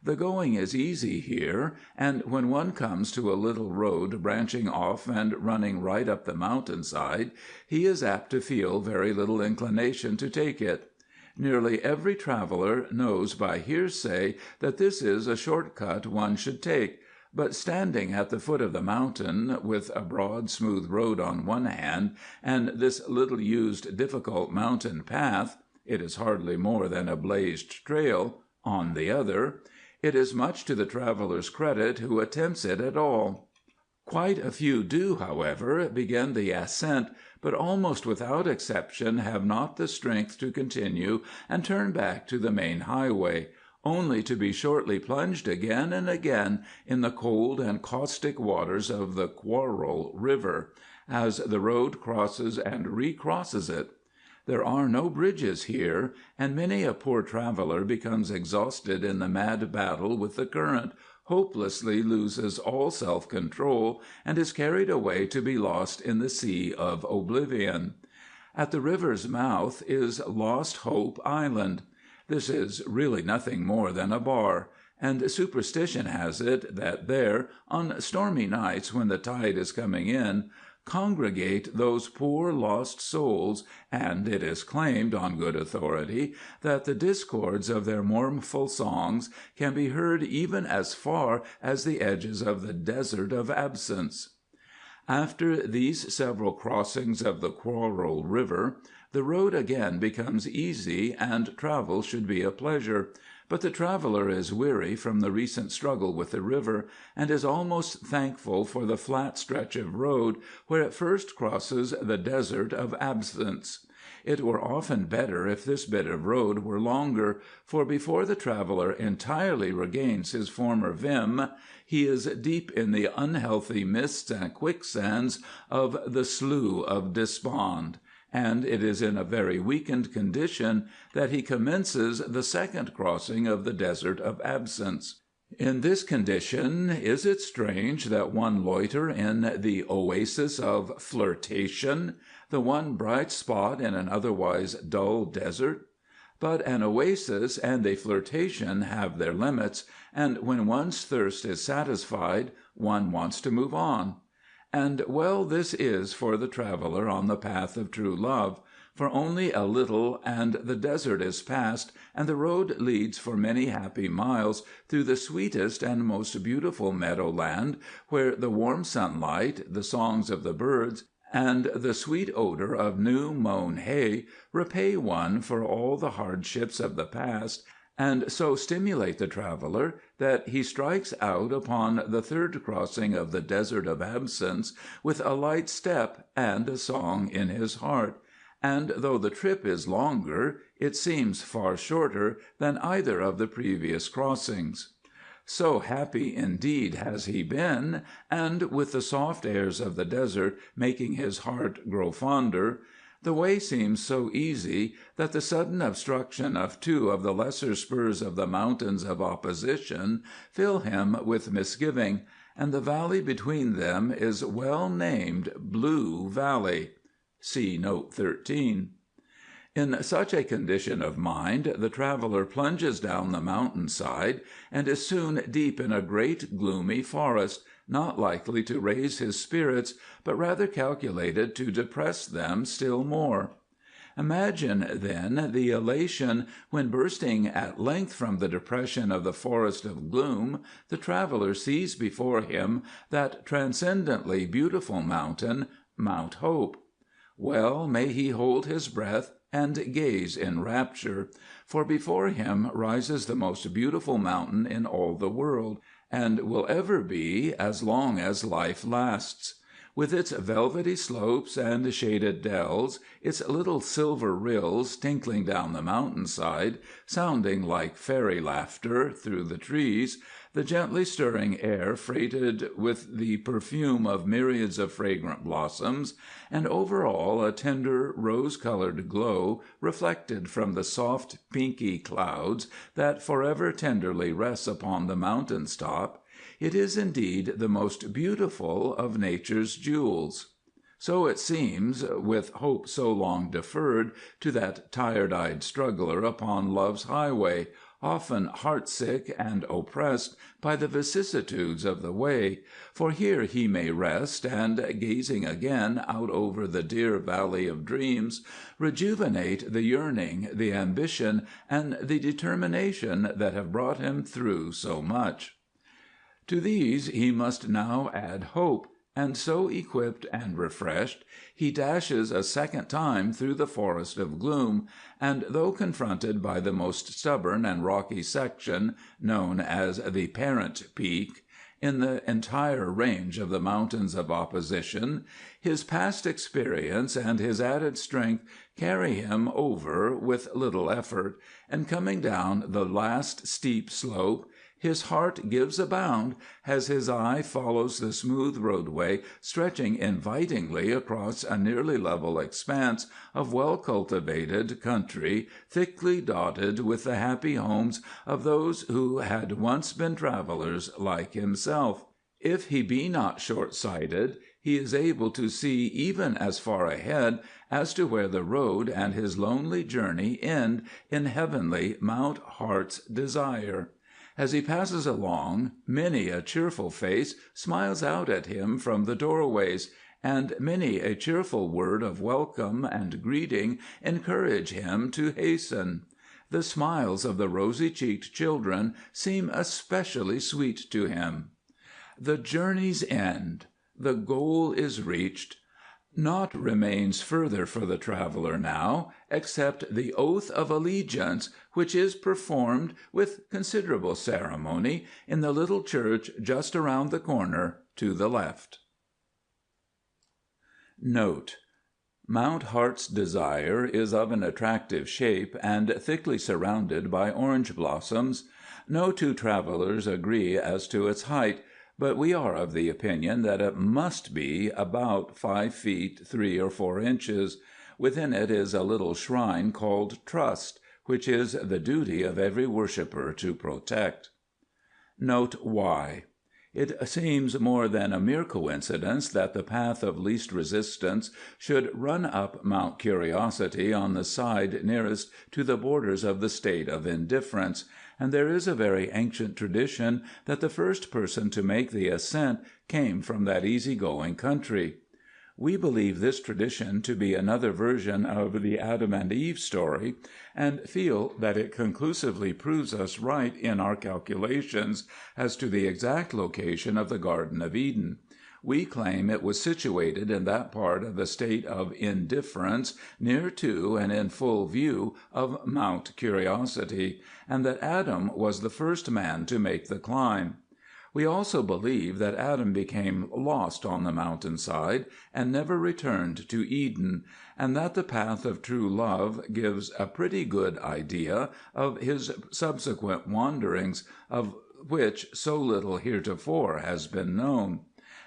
The going is easy here, and when one comes to a little road branching off and running right up the mountainside, he is apt to feel very little inclination to take it. Nearly every traveler knows by hearsay that this is a short cut one should take, but standing at the foot of the mountain, with a broad, smooth road on one hand, and this little used, difficult mountain path—it is hardly more than a blazed trail—on the other, it is much to the traveler's credit who attempts it at all. Quite a few do, however, begin the ascent, but almost without exception have not the strength to continue and turn back to the main highway, only to be shortly plunged again and again in the cold and caustic waters of the Quarrel River, as the road crosses and recrosses it. There are no bridges here, and many a poor traveler becomes exhausted in the mad battle with the current, hopelessly loses all self-control, and is carried away to be lost in the sea of oblivion. At the river's mouth is Lost Hope Island. This is really nothing more than a bar, and superstition has it that there, on stormy nights when the tide is coming in, congregate those poor lost souls, and it is claimed, on good authority, that the discords of their mournful songs can be heard even as far as the edges of the Desert of Absence. After these several crossings of the Quarrel River, the road again becomes easy, and travel should be a pleasure. But the traveler is weary from the recent struggle with the river, and is almost thankful for the flat stretch of road where it first crosses the Desert of Absence. It were often better if this bit of road were longer, for before the traveler entirely regains his former vim, he is deep in the unhealthy mists and quicksands of the Slough of Despond, and it is in a very weakened condition that he commences the second crossing of the Desert of Absence. In this condition, is it strange that one loiter in the oasis of flirtation, the one bright spot in an otherwise dull desert? But an oasis and a flirtation have their limits, and when one's thirst is satisfied, one wants to move on. And well this is for the traveler on the path of true love, for only a little and the desert is passed, and the road leads for many happy miles through the sweetest and most beautiful meadowland, where the warm sunlight, the songs of the birds, and the sweet odor of new mown hay repay one for all the hardships of the past, and so stimulate the traveler that he strikes out upon the third crossing of the Desert of Absence with a light step and a song in his heart, and though the trip is longer, it seems far shorter than either of the previous crossings. So happy indeed has he been, and with the soft airs of the desert making his heart grow fonder, the way seems so easy that the sudden obstruction of two of the lesser spurs of the mountains of opposition fill him with misgiving, and the valley between them is well named Blue Valley. See Note 13. In such a condition of mind the traveler plunges down the mountainside, and is soon deep in a great gloomy forest, not likely to raise his spirits, but rather calculated to depress them still more. Imagine, then, the elation when, bursting at length from the depression of the forest of gloom, the traveler sees before him that transcendently beautiful mountain, Mount Hope. Well may he hold his breath and gaze in rapture, for before him rises the most beautiful mountain in all the world, and will ever be as long as life lasts. With its velvety slopes and shaded dells, its little silver rills tinkling down the mountainside, sounding like fairy laughter through the trees, the gently stirring air freighted with the perfume of myriads of fragrant blossoms, and over all a tender rose-colored glow reflected from the soft pinky clouds that forever tenderly rests upon the mountain's top, it is indeed the most beautiful of nature's jewels. So it seems, with hope so long deferred, to that tired-eyed struggler upon love's highway, often heartsick and oppressed by the vicissitudes of the way, for here he may rest, and, gazing again out over the dear valley of dreams, rejuvenate the yearning, the ambition, and the determination that have brought him through so much. To these he must now add hope, and so equipped and refreshed, he dashes a second time through the forest of gloom, and though confronted by the most stubborn and rocky section, known as the Parent Peak, in the entire range of the mountains of opposition, his past experience and his added strength carry him over with little effort, and coming down the last steep slope, his heart gives a bound as his eye follows the smooth roadway stretching invitingly across a nearly level expanse of well-cultivated country thickly dotted with the happy homes of those who had once been travelers like himself. If he be not short-sighted, he is able to see even as far ahead as to where the road and his lonely journey end in heavenly Mount Heart's Desire. As he passes along, many a cheerful face smiles out at him from the doorways, and many a cheerful word of welcome and greeting encourage him to hasten. The smiles of the rosy-cheeked children seem especially sweet to him. The journey's end. The goal is reached. Naught remains further for the traveler now, except the oath of allegiance, which is performed, with considerable ceremony, in the little church just around the corner to the left. Note: Mount Heart's Desire is of an attractive shape and thickly surrounded by orange blossoms. No two travelers agree as to its height, but we are of the opinion that it must be about 5 feet 3 or 4 inches. Within it is a little shrine called Trust, which is the duty of every worshipper to protect. Note why. It seems more than a mere coincidence that the path of least resistance should run up Mount Curiosity on the side nearest to the borders of the state of Indifference, and there is a very ancient tradition that the first person to make the ascent came from that easy-going country. We believe this tradition to be another version of the Adam and Eve story, and feel that it conclusively proves us right in our calculations as to the exact location of the Garden of Eden. We claim it was situated in that part of the state of Indifference near to and in full view of Mount Curiosity, and that Adam was the first man to make the climb. We also believe that Adam became lost on the mountainside and never returned to Eden, and that the path of true love gives a pretty good idea of his subsequent wanderings, of which so little heretofore has been known.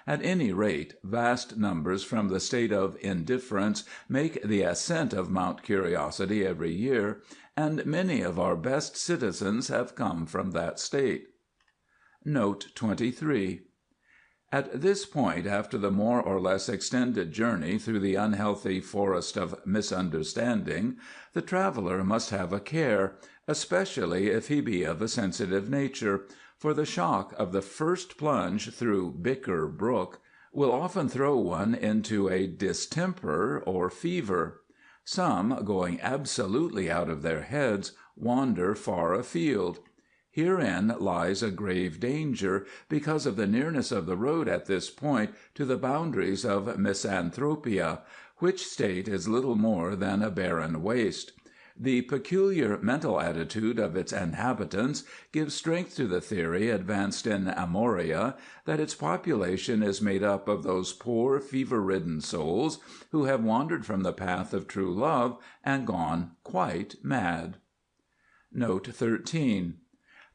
At any rate, vast numbers from the state of Indifference make the ascent of Mount Curiosity every year, and many of our best citizens have come from that state. Note 23. At this point, after the more or less extended journey through the unhealthy forest of misunderstanding, the traveler must have a care, especially if he be of a sensitive nature, for the shock of the first plunge through Bicker Brook will often throw one into a distemper or fever. Some, going absolutely out of their heads, wander far afield. Herein lies a grave danger, because of the nearness of the road at this point to the boundaries of misanthropia, which state is little more than a barren waste. The peculiar mental attitude of its inhabitants gives strength to the theory advanced in Amoria that its population is made up of those poor, fever-ridden souls who have wandered from the path of true love and gone quite mad. Note 13.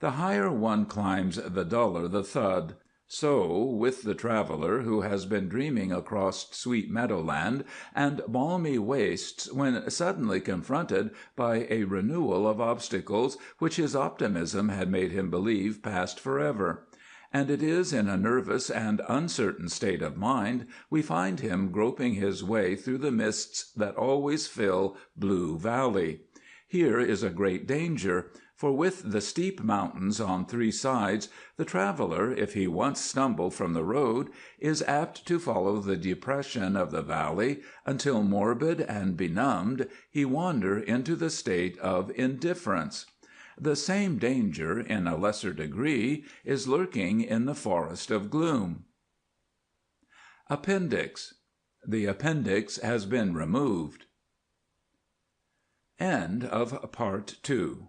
The higher one climbs, the duller the thud. So with the traveller who has been dreaming across sweet meadowland and balmy wastes when suddenly confronted by a renewal of obstacles which his optimism had made him believe passed forever. And it is in a nervous and uncertain state of mind we find him groping his way through the mists that always fill Blue Valley. Here is a great danger, for with the steep mountains on three sides, the traveller, if he once stumble from the road, is apt to follow the depression of the valley until, morbid and benumbed, he wander into the state of indifference. The same danger, in a lesser degree, is lurking in the forest of gloom. Appendix. The appendix has been removed. End of Part 2.